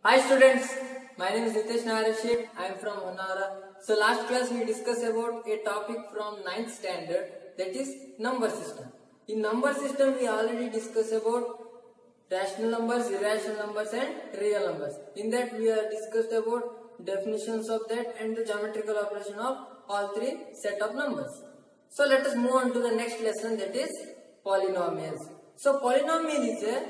Hi students, my name is Nitesh Narashik. I am from Honara. So last class we discussed about a topic from 9th standard, that is number system. In number system we already discussed about rational numbers, irrational numbers and real numbers. In that we have discussed about definitions of that and the geometrical operation of all three set of numbers. So let us move on to the next lesson, that is polynomials. So polynomial is a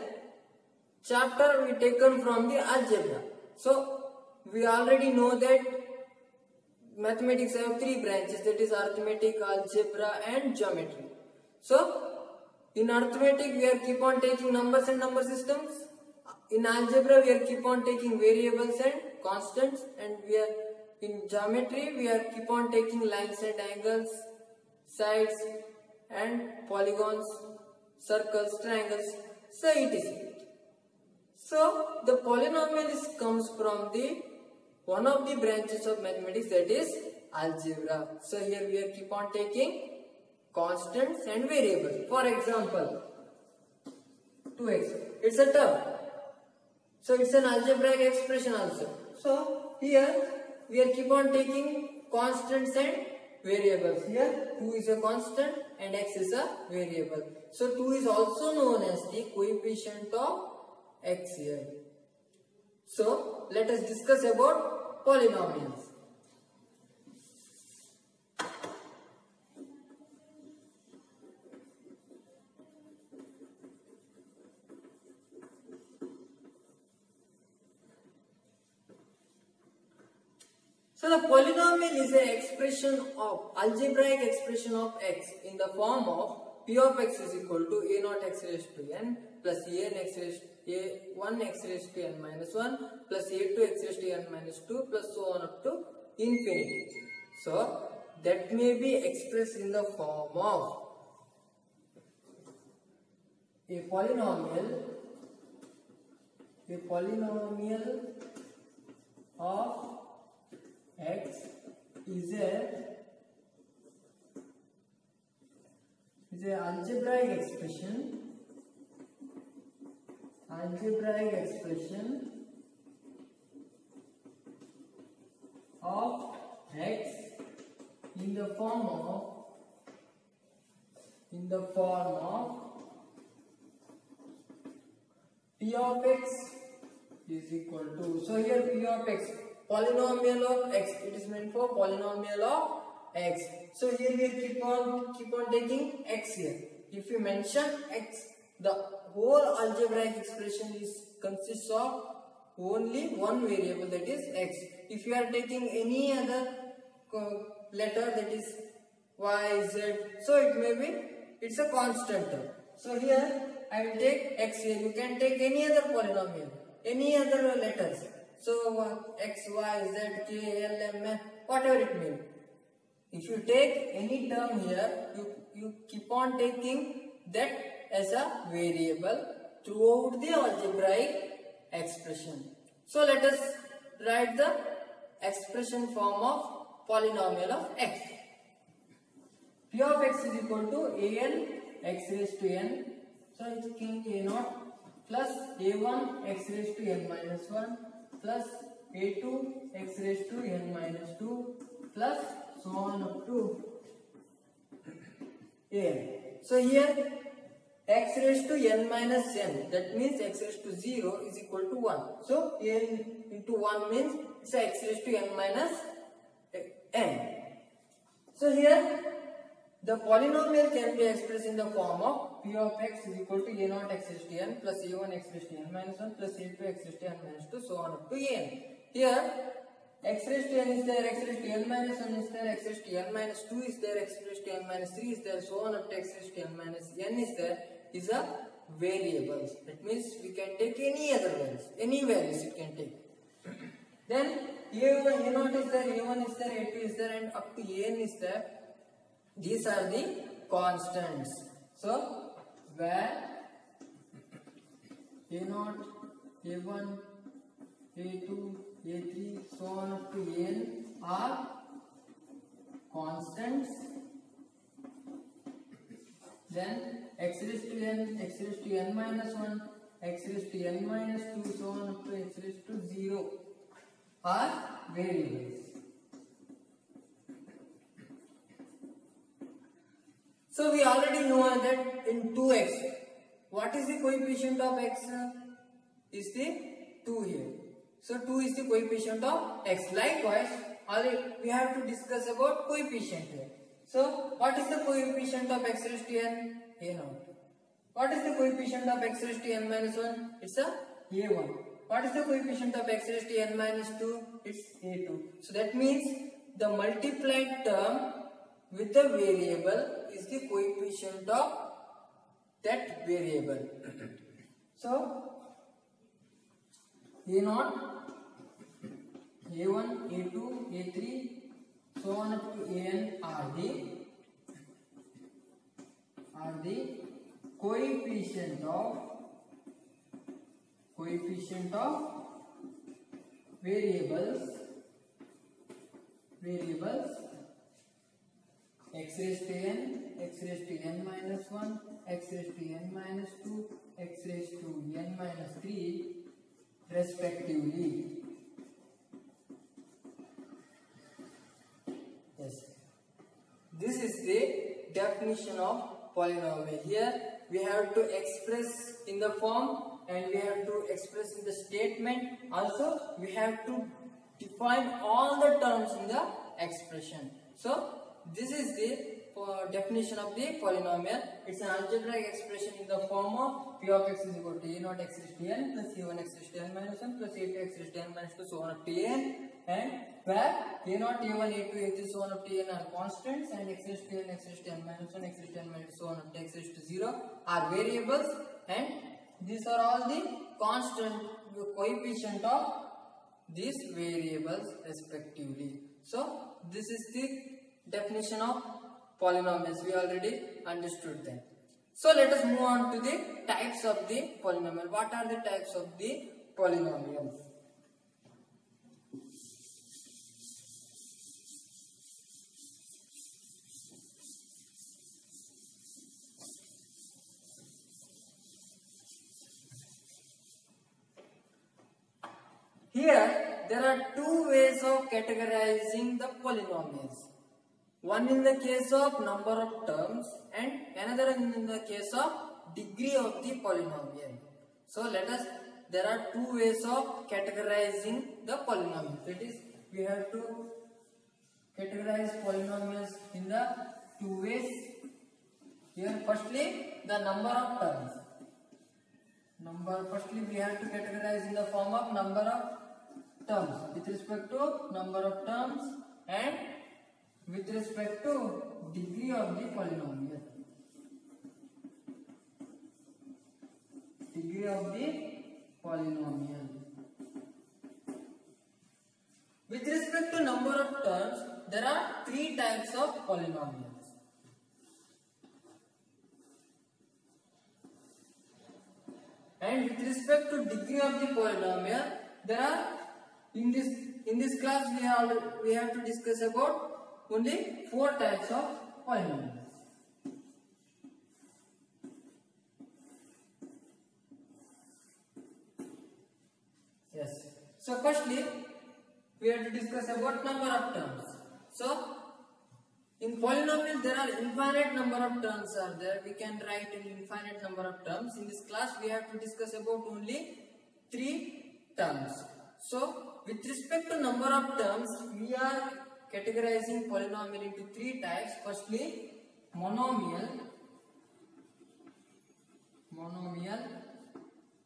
chapter we taken from the algebra. So we already know that mathematics have three branches, that is arithmetic, algebra and geometry. So in arithmetic we are keep on taking numbers and number systems. In algebra we are keep on taking variables and constants, and we are in geometry we are keep on taking lines and angles, sides and polygons, circles, triangles, so etc. So the polynomial comes from the one of the branches of mathematics, that is algebra. So here we are keep on taking constants and variables. For example, 2x, it's a term. So it's an algebraic expression also. So here we are keep on taking constants and variables. Here 2 is a constant and x is a variable. So 2 is also known as the coefficient of x here. So let us discuss about polynomials. So the polynomial is an expression of algebraic expression of x in the form of p of x is equal to a naught x raised to n plus a1 x raised to n minus 1 plus a2 x raised to n minus 2 plus so on up to infinity. So that may be expressed in the form of a polynomial of x is a algebraic expression of x in the form of p of x is equal to, so here p of x, polynomial of x, it is meant for polynomial of x. So here we keep on taking x here. If you mention x, the whole algebraic expression consists of only one variable, that is x. If you are taking any other letter, that is y, z, so it may be, it's a constant term. So here I will take x here. You can take any other polynomial, any other letters. So x, y, z, k, l, m, n, whatever it may be. If you take any term here, you keep on taking that as a variable throughout the algebraic expression. So let us write the expression form of polynomial of x. P of x is equal to an x raised to n, so it can be a naught plus a1 x raised to n minus 1 plus a2 x raised to n minus 2 plus so on up to an. So here x raised to n minus n, that means x raised to 0 is equal to 1. So n into 1 means it's x raised to n minus n. So here the polynomial can be expressed in the form of p of x is equal to a naught x raised to n plus a1 x raised to n minus 1 plus a2 x raised to n minus 2 so on up to n. Here x raised to n is there, x raised to n minus 1 is there, x raised to n minus 2 is there, x raised to n minus 3 is there, so on up to x raised to n minus n is there, is a variables. That means we can take any other values, any values it can take. Then a1, a0 is there, a1 is there, a2 is there and up to an is there. These are the constants. So where a0, a1, a2, a3, so on up to n are constants. Then x raised to n minus 1, x raised to n minus 2, so on up to x raised to 0 are variables. So we already know that in 2x, what is the coefficient of x? Is the 2 here. So 2 is the coefficient of x. Likewise, we have to discuss about coefficient here. So what is the coefficient of x raised to n? A0. What is the coefficient of x raised to n minus 1? It's a a1. What is the coefficient of x raised to n minus 2? It's a2. So that means the multiplied term with the variable is the coefficient of that variable. So a0, a1, a2, a3, so on up to an are the coefficient of variables x raised to n, x raised to n minus 1, x raised to n minus 2, x raised to n minus 3 respectively. Yes, this is the definition of polynomial. Here we have to express in the form and we have to express in the statement. Also we have to define all the terms in the expression. So this is the definition of the polynomial. It's an algebraic expression in the form of p of x is equal to a0 x raised to n plus a1 x raised to n minus 1 plus a2 x raised to n minus 2, so on up to n, and where a0, a1, a2, a3, so on up to n are constants and x raised to n, x raised to n minus 1, x raised to n minus 2, so on up to x raised to 0 are variables, and these are all the constant coefficient of these variables respectively. So this is the definition of polynomials. We already understood that. So let us move on to the types of the polynomial. What are the types of the polynomials? Here there are two ways of categorizing the polynomials. One in the case of number of terms and another in the case of degree of the polynomial. So there are two ways of categorizing the polynomial. That is, we have to categorize polynomials in the two ways. Here firstly the number of terms. Firstly we have to categorize in the form of number of terms with respect to number of terms and with respect to degree of the polynomial. Degree of the polynomial. With respect to number of terms, there are three types of polynomials. And with respect to degree of the polynomial, there are in this class we have to discuss about only 4 types of polynomials. Yes. So firstly, we have to discuss about number of terms. So in polynomial there are infinite number of terms are there. We can write an infinite number of terms. In this class we have to discuss about only 3 terms. So with respect to number of terms, we are categorizing polynomial into 3 types. Firstly, monomial.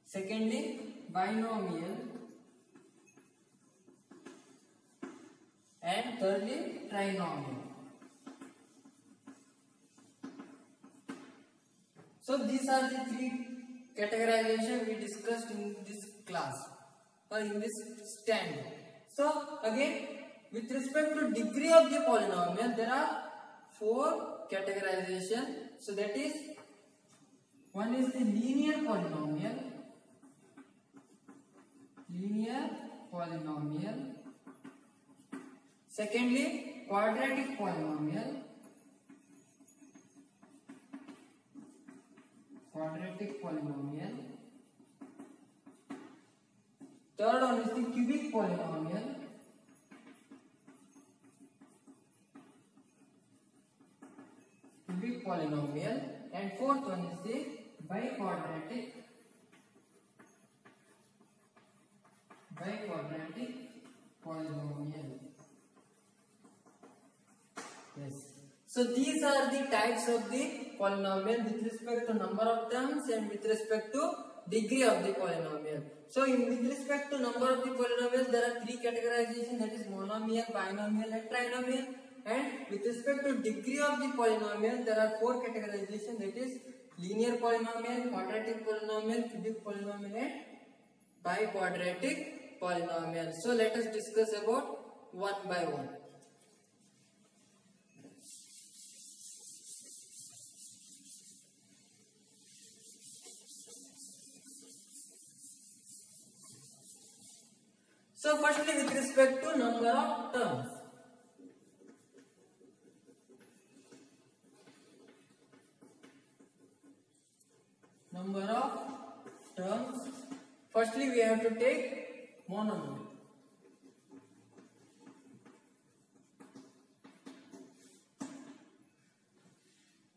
Secondly, binomial. And thirdly, trinomial. So these are the 3 categorization we discussed in this class or in this standard. So again, with respect to degree of the polynomial, there are 4 categorization. So that is, one is the linear polynomial. Secondly, quadratic polynomial. Third one is the cubic polynomial. Cubic polynomial. And fourth one is the biquadratic polynomial. Yes. So these are the types of the polynomial with respect to number of terms and with respect to degree of the polynomial. So with respect to number of the polynomials, there are three categorizations, that is monomial, binomial and trinomial. And with respect to degree of the polynomial, there are four categorizations, that is linear polynomial, quadratic polynomial, cubic polynomial and biquadratic polynomial. So let us discuss about one by one. So firstly, with respect to number of terms. Number of terms. Firstly, we have to take monomial.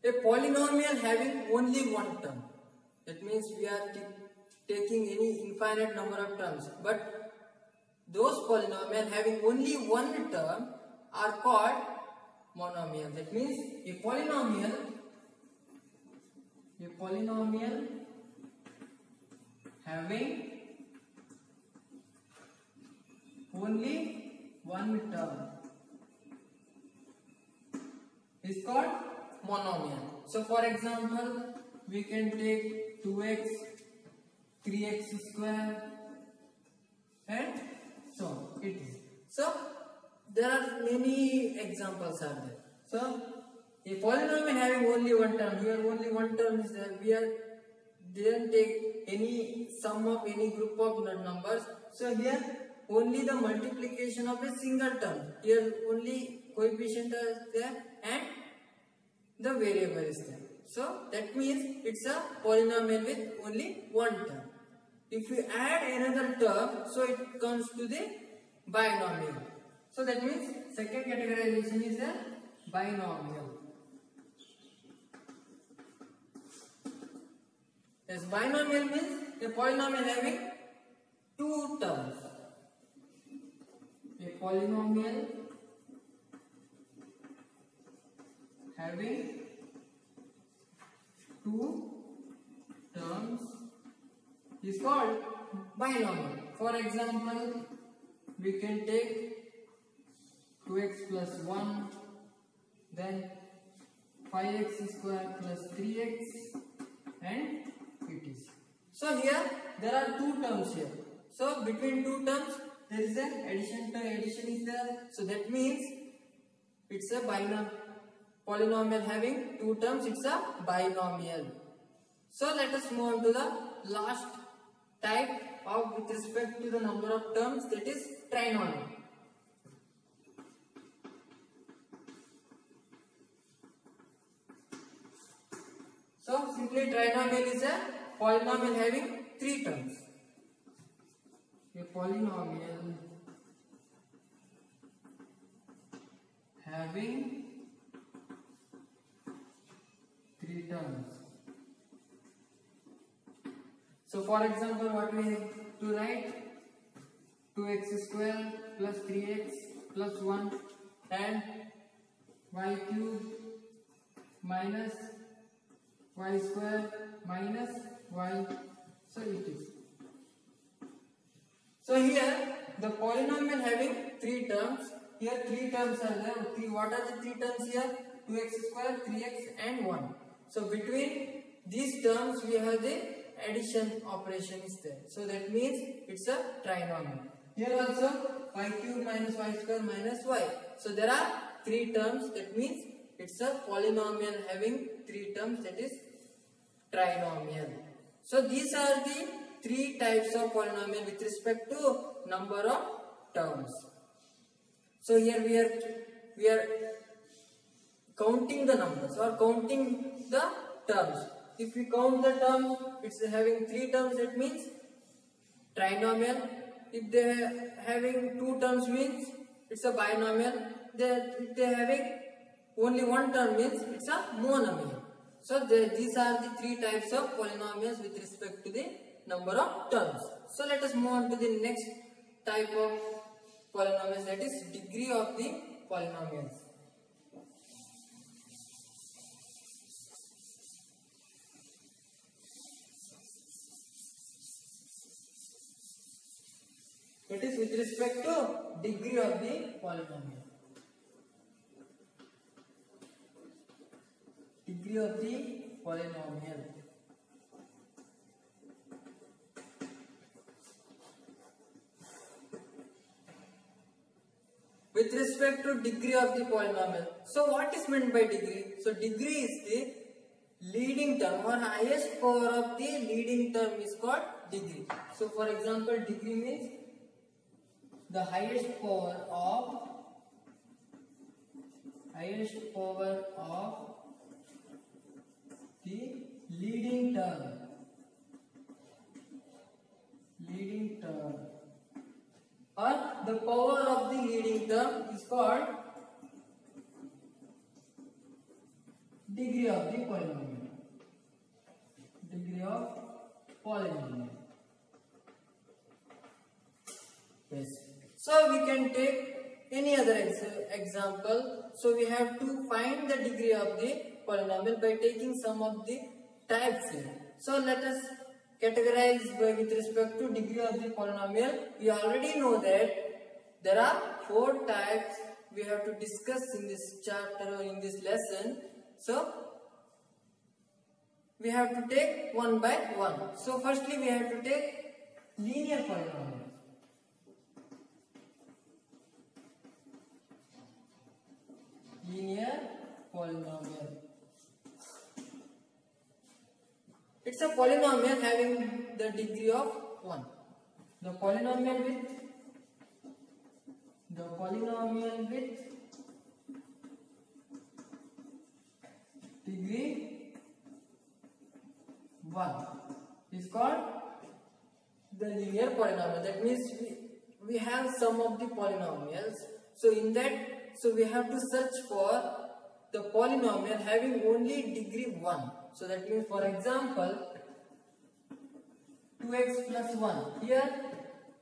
A polynomial having only one term. That means we are taking any infinite number of terms. But those polynomials having only one term are called monomial. That means a polynomial having only one term is called monomial. So for example, we can take 2x, 3x square and so it is. So there are many examples are there. So a polynomial having only one term, here only one term is there. We didn't take any sum of any group of numbers. So here only the multiplication of a single term. Here only coefficient is there and the variable is there. So that means it's a polynomial with only one term. If you add another term, so it comes to the binomial. So that means second categorization is a binomial. Yes, binomial means a polynomial having two terms. A polynomial having two terms is called binomial. For example, we can take 2x plus 1, then 5x square plus 3x and it is. So here there are two terms here. So between two terms there is an addition is there. So that means it's a polynomial having two terms, it's a binomial. So let us move on to the last type of with respect to the number of terms, that is trinomial. So simply trinomial is a polynomial having three terms. A polynomial having three terms. So for example, what we have to write? 2x square plus 3x plus 1 and y cube minus y square minus y. So it is. So here the polynomial having three terms. Here three terms are there. What are the three terms here? 2x square, 3x and 1. So between these terms we have the addition operation is there. So that means it's a trinomial. Here also y cube minus y square minus y. So there are three terms. That means it's a polynomial having three terms, that is trinomial. So these are the three types of polynomial with respect to number of terms. So here we are counting the numbers or counting the terms. If we count the terms, it's having three terms, that means trinomial. if they are having two terms means it's a binomial. If they are having only one term means it's a monomial. So these are the three types of polynomials with respect to the number of terms. So let us move on to the next type of polynomials, that is degree of the polynomials. It is with respect to degree of the polynomial. Degree of the polynomial. With respect to degree of the polynomial. So what is meant by degree? So degree is the leading term or highest power of the leading term is called degree. So for example, degree means the highest power of the leading term. Or the power of the leading term is called degree of the polynomial. Degree of polynomial. Yes. So we can take any other example. So we have to find the degree of the polynomial by taking some of the types here. So let us categorize with respect to degree of the polynomial. We already know that there are 4 types we have to discuss in this chapter or in this lesson. So we have to take one by one. So firstly we have to take linear polynomial. Linear polynomial. It's a polynomial having the degree of 1. The polynomial with degree 1 is called the linear polynomial. That means we have some of the polynomials. So in that, we have to search for the polynomial having only degree 1. So that means, for example, 2x plus 1. Here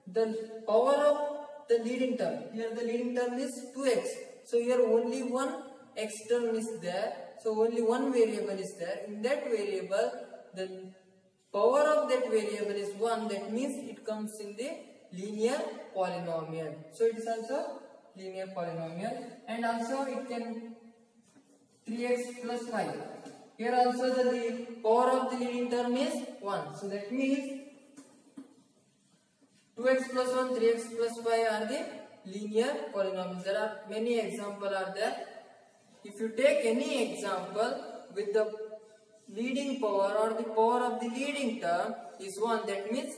the power of the leading term. Here the leading term is 2x. So here only one x term is there. So only one variable is there. In that variable, the power of that variable is 1. That means it comes in the linear polynomial. So it is also linear polynomial, and also it can 3x plus 5. Here also the power of the leading term is 1. So that means 2x plus 1, 3x plus 5 are the linear polynomials. There are many examples are there. If you take any example with the leading power or the power of the leading term is 1, that means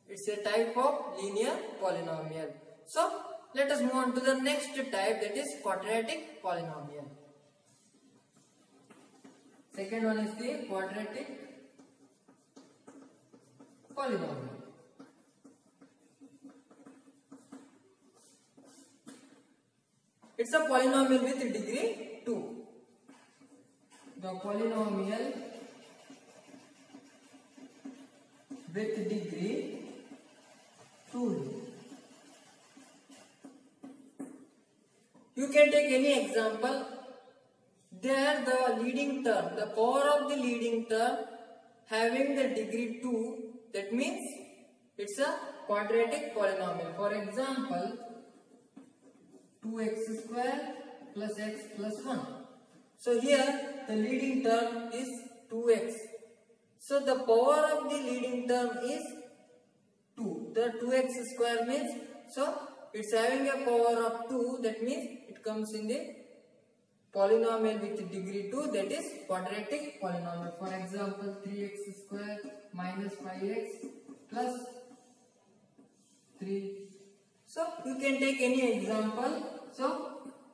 it's a type of linear polynomial. So let us move on to the next type, that is quadratic polynomial. Second one is the quadratic polynomial. It's a polynomial with degree 2. The polynomial with degree 2. You can take any example. There the leading term, the power of the leading term having the degree 2, that means it's a quadratic polynomial. For example, 2x square plus x plus 1. So here the leading term is 2x. So the power of the leading term is 2. The 2x square means, so it's having a power of 2, that means it comes in the polynomial with degree 2, that is quadratic polynomial. For example, 3x square minus 5x plus 3. So you can take any example. So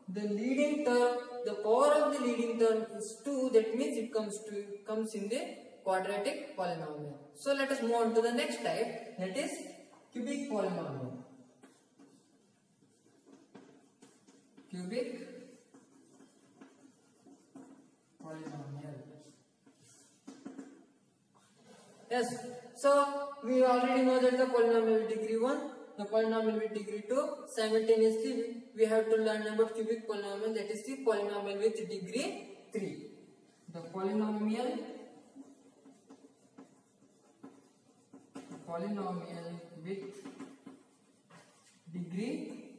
the leading term, the power of the leading term is 2, that means it comes in the quadratic polynomial. So let us move on to the next type, that is cubic polynomial. Cubic polynomial. Yes, so we already know that the polynomial with degree 1, the polynomial with degree 2. Simultaneously, we have to learn about cubic polynomial, that is the polynomial with degree 3. The polynomial with degree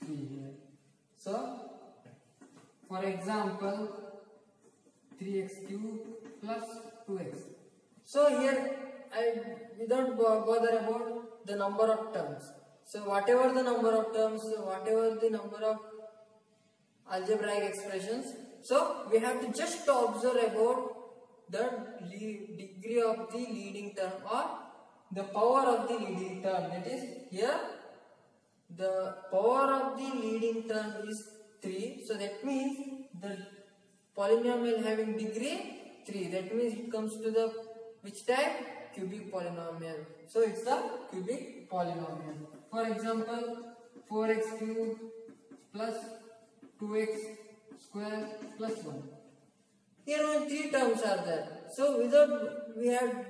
3 here. So, for example, 3x cube plus 2x. So here we don't bother about the number of terms. So whatever the number of terms, whatever the number of algebraic expressions, so we have to just observe about the degree of the leading term or the power of the leading term. That is, here the power of the leading term is 3. So that means the polynomial having degree 3. That means it comes to the which type? Cubic polynomial. So it's a cubic polynomial. For example, 4x cube plus 2x square plus 1. Here only 3 terms are there. So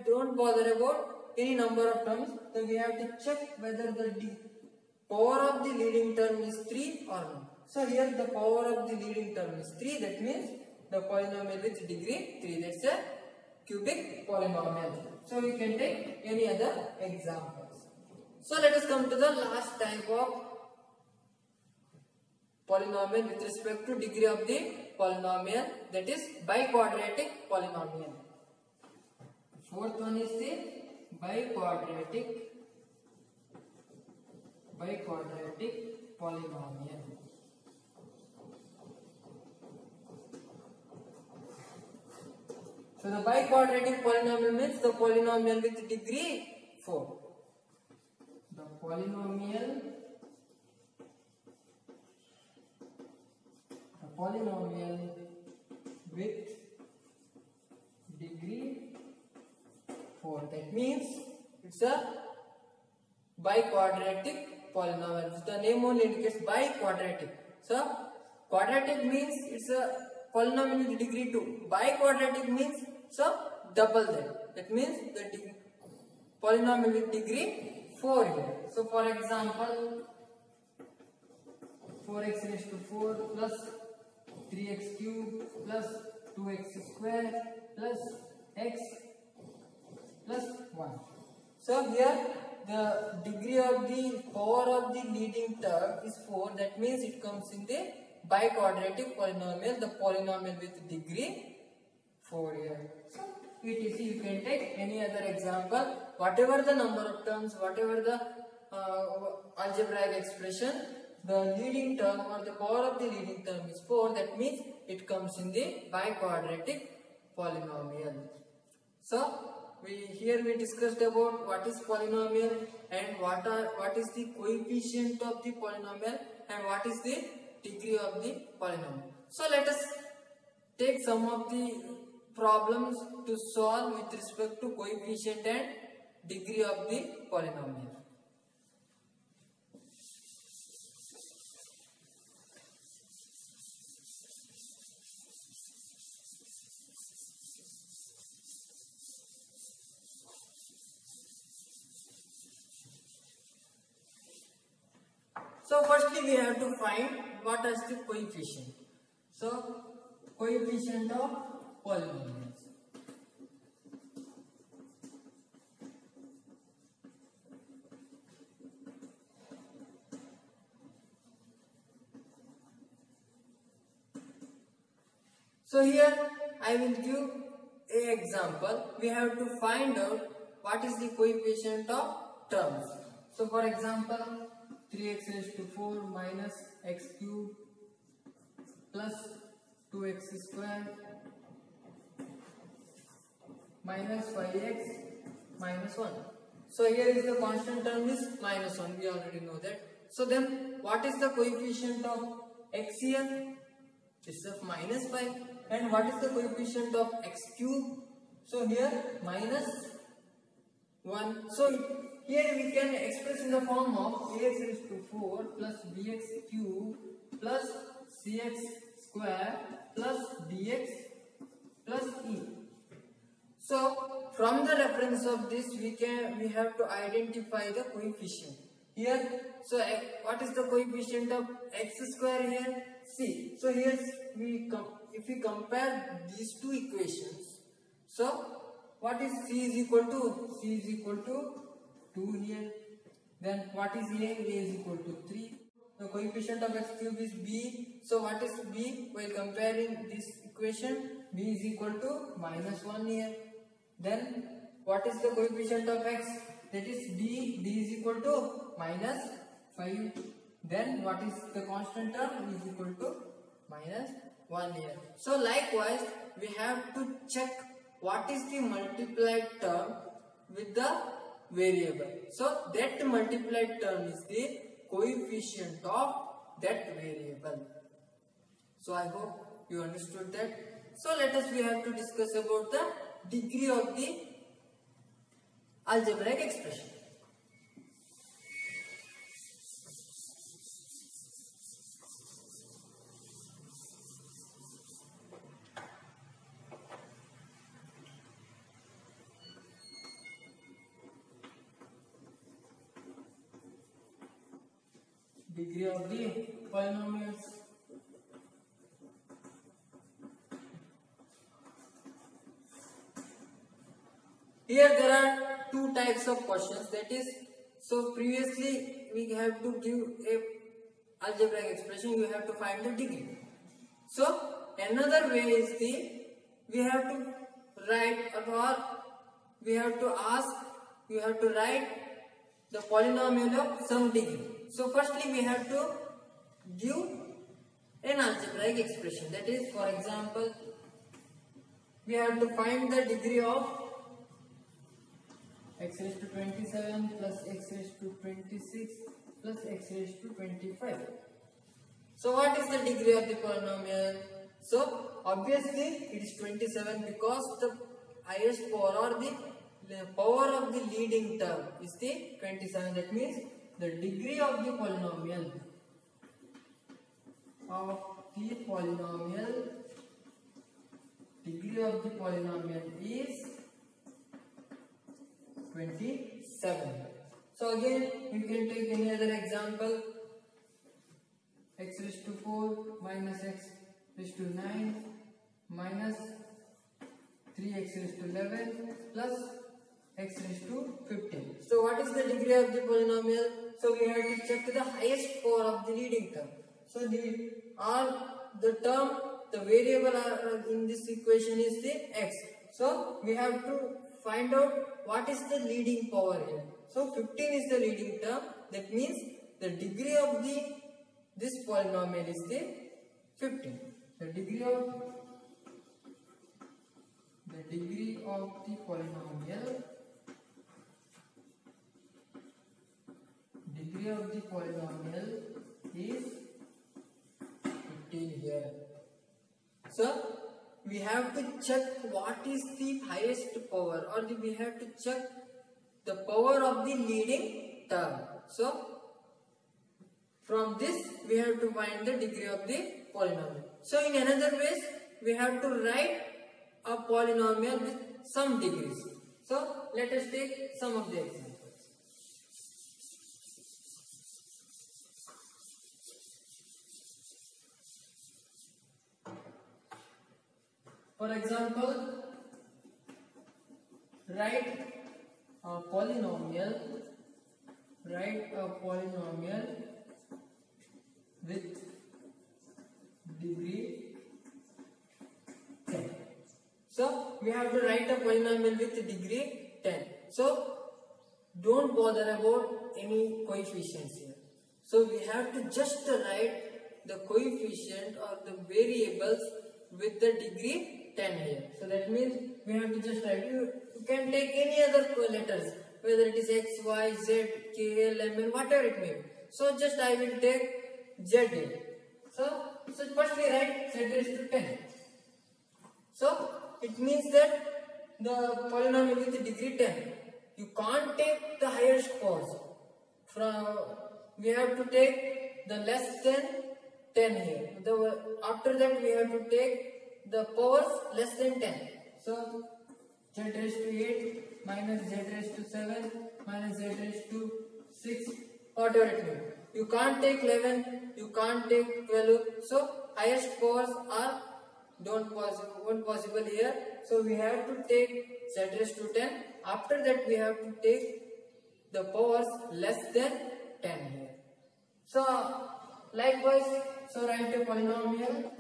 don't bother about any number of terms. So we have to check whether the power of the leading term is 3 or not. So here the power of the leading term is 3. That means the polynomial with degree 3. That's a cubic polynomial. So we can take any other examples. So let us come to the last type of polynomial with respect to degree of the polynomial, that is biquadratic polynomial. Fourth one is the biquadratic polynomial. So the biquadratic polynomial means the polynomial with degree 4. The polynomial with degree 4. That means it's a biquadratic polynomial. The name only indicates biquadratic. So quadratic means it's a polynomial with degree 2. Biquadratic means so double that. That means the polynomial with degree 4 here. So for example, 4x raised to 4 plus 3x cube plus 2x square plus x plus 1. So here the degree of the power of the leading term is 4. That means it comes in the biquadratic polynomial, the polynomial with degree 4 here. So etc. You can take any other example. Whatever the number of terms, whatever the algebraic expression, the leading term or the power of the leading term is 4. That means it comes in the biquadratic polynomial. So here we discussed about what is polynomial and what is the coefficient of the polynomial and what is the degree of the polynomial. So let us take some of the problems to solve with respect to coefficient and degree of the polynomial. So firstly we have to find what is the coefficient. So coefficient of polynomials. So here I will give an example. We have to find out what is the coefficient of terms. So for example, 3x raised to 4 minus x cube plus 2x square minus 5x minus 1. So here is the constant term is minus 1. We already know that. So then what is the coefficient of x here? It's of minus 5. And what is the coefficient of x cube? So here minus 1. So here we can express in the form of ax raised to 4 plus bx cube plus cx square plus dx plus e. So from the reference of this we have to identify the coefficient here. So what is the coefficient of x square here? C. So here if we compare these two equations, so what is C is equal to? C is equal to 2 here. Then what is A? A is equal to 3. The coefficient of x cube is B. So what is B? While comparing this equation, B is equal to -1 here. Then what is the coefficient of x? That is D. D is equal to -5. Then what is the constant term? E is equal to -1 here. So likewise, we have to check what is the multiplied term with the variable. So that multiplied term is the coefficient of that variable. So I hope you understood that. So we have to discuss about the degree of the algebraic expression. Degree of the polynomials. Here there are two types of questions. That is, so previously we have to give a algebraic expression. You have to find the degree. So another way is we have to write or we have to ask. You have to write the polynomial of some degree. So firstly we have to give an algebraic expression. That is, for example, we have to find the degree of x raised to 27 plus x raised to 26 plus x raised to 25. So what is the degree of the polynomial? So obviously it is 27 because the highest power or the power of the leading term is the 27. That means the degree of the polynomial is 27. So again you can take any other example. X raised to 4 minus x raised to 9 minus 3x raised to 11 plus x raised to 15. So what is the degree of the polynomial? So we have to check the highest power of the leading term. So the variable in this equation is the x. So we have to find out what is the leading power here. So 15 is the leading term. That means the degree of this polynomial is the 15. The degree of the polynomial is 15 here. So we have to check what is the highest power, or we have to check the power of the leading term. So from this we have to find the degree of the polynomial. So in another ways we have to write a polynomial with some degrees. So let us take some of the examples. For example, write a polynomial with degree 10. So we have to write a polynomial with degree 10. So don't bother about any coefficients here. So we have to just write the coefficient or the variables with the degree 10 here. So that means we have to just write. You can take any other letters, whether it is x, y, z, k, l, m, n, whatever it may be. So just I will take z here. So firstly write z raised to 10. So it means that the polynomial with degree 10 you can't take the highest powers. We have to take the less than 10 here. After that we have to take the powers less than 10. So z raised to 8 minus z raised to 7 minus z raised to 6, whatever it may be. You can't take 11, you can't take 12. So highest powers are won't possible here. So we have to take z raised to 10. After that we have to take the powers less than 10 here. So likewise, so write a polynomial.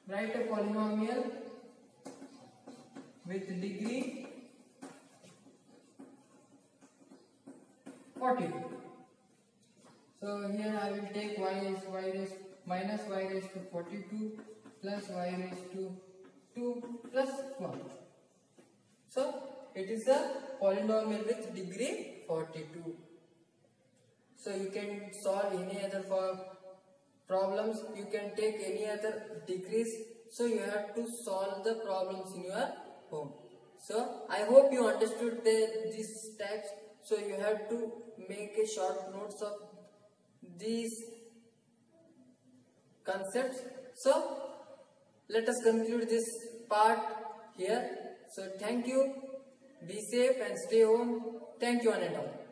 Write a polynomial with degree 42. So here I will take minus y raised to 42 plus y raised to 2 plus 1. So it is a polynomial with degree 42. So you can solve any other problems, you can take any other degrees. So you have to solve the problems in your home. So I hope you understood these types. So you have to make a short notes of these concepts. So let us conclude this part here. So thank you. Be safe and stay home. Thank you one and all.